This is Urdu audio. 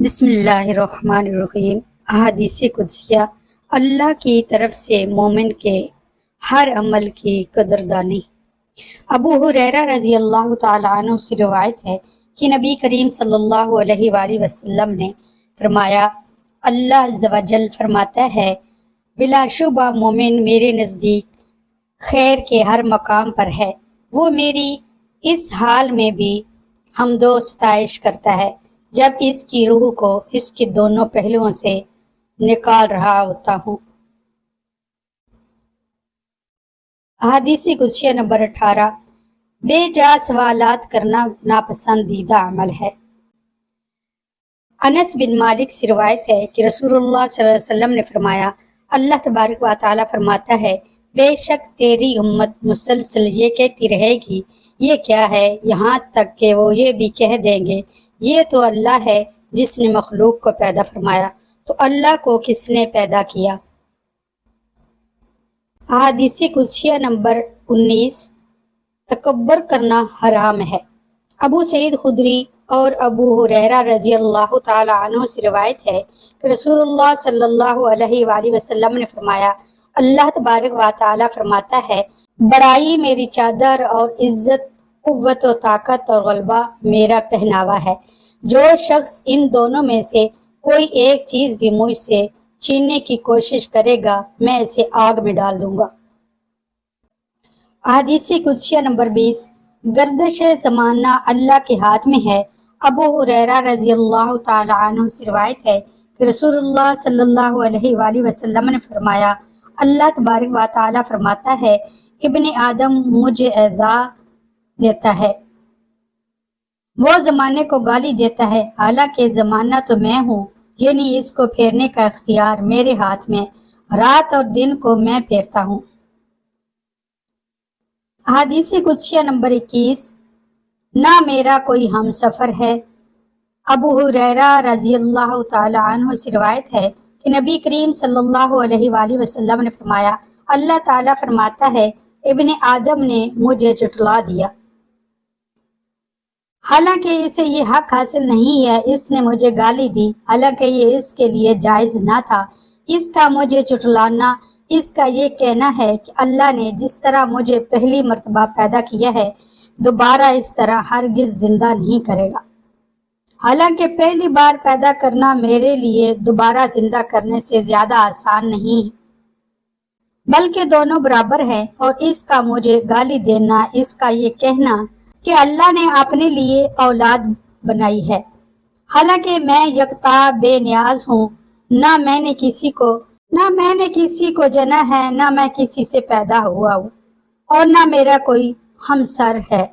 بسم اللہ الرحمن الرحیم۔ احادیث قدسیہ اللہ کی طرف سے مومن کے ہر عمل کی قدردانی۔ ابو ہریرہ رضی اللہ تعالیٰ عنہ سے روایت ہے کہ نبی کریم صلی اللہ علیہ وآلہ وسلم نے فرمایا، اللہ عز و جل فرماتا ہے، بلا شبہ مومن میرے نزدیک خیر کے ہر مقام پر ہے، وہ میری اس حال میں بھی حمد و ستائش کرتا ہے جب اس کی روح کو اس کے دونوں پہلوؤں سے نکال رہا ہوتا ہوں۔ احادیث قدسیہ نمبر 18۔ بے جا سوالات کرنا ناپسندیدہ عمل ہے۔ انس بن مالک سے روایت ہے کہ رسول اللہ صلی اللہ علیہ وسلم نے فرمایا، اللہ تبارک و تعالیٰ فرماتا ہے، بے شک تیری امت مسلسل یہ کہتی رہے گی، یہ کیا ہے، یہاں تک کہ وہ یہ بھی کہہ دیں گے، یہ تو اللہ ہے جس نے مخلوق کو پیدا فرمایا، تو اللہ کو کس نے پیدا کیا۔ احادیث قدسیہ نمبر 19۔ تکبر کرنا حرام ہے۔ ابو سعید خدری اور ابو ہریرہ رضی اللہ تعالیٰ عنہ سے روایت ہے کہ رسول اللہ صلی اللہ علیہ وآلہ وسلم نے فرمایا، اللہ تبارک و تعالیٰ فرماتا ہے، بڑائی میری چادر اور عزت، قوت و طاقت اور غلبہ میرا پہناوا ہے، جو شخص ان دونوں میں سے کوئی ایک چیز بھی مجھ سے چھیننے کی کوشش کرے گا میں اسے آگ میں ڈال دوں گا۔ احادیث قدسیہ نمبر 20۔ گردش زمانہ اللہ کے ہاتھ میں ہے۔ ابو ہریرہ رضی اللہ تعالی عنہ سے روایت ہے کہ رسول اللہ صلی اللہ علیہ وآلہ وسلم نے فرمایا، اللہ تبارک و تعالی فرماتا ہے، ابن آدم مجھے اعزا دیتا ہے، وہ زمانے کو گالی دیتا ہے، حالانکہ زمانہ تو میں ہوں، یعنی اس کو پھیرنے کا اختیار میرے ہاتھ میں، رات اور دن کو میں پھیرتا ہوں۔ احادیث قدسیہ نمبر 21۔ نہ میرا کوئی ہم سفر ہے۔ ابو ہریرہ رضی اللہ تعالی عنہ سے روایت ہے کہ نبی کریم صلی اللہ علیہ وآلہ وسلم نے فرمایا، اللہ تعالیٰ فرماتا ہے، ابن آدم نے مجھے جھٹلا دیا، حالانکہ اسے یہ حق حاصل نہیں ہے، اس نے مجھے گالی دی، حالانکہ یہ اس کے لیے جائز نہ تھا، اس کا مجھے جھٹلانا اس کا یہ کہنا ہے کہ اللہ نے جس طرح مجھے پہلی مرتبہ پیدا کیا ہے دوبارہ اس طرح ہرگز زندہ نہیں کرے گا، حالانکہ پہلی بار پیدا کرنا میرے لیے دوبارہ زندہ کرنے سے زیادہ آسان نہیں بلکہ دونوں برابر ہیں، اور اس کا مجھے گالی دینا اس کا یہ کہنا کہ اللہ نے اپنے لیے اولاد بنائی ہے، حالانکہ میں یکتا بے نیاز ہوں، نہ میں نے کسی کو جنا ہے، نہ میں کسی سے پیدا ہوا ہوں، اور نہ میرا کوئی ہمسر ہے۔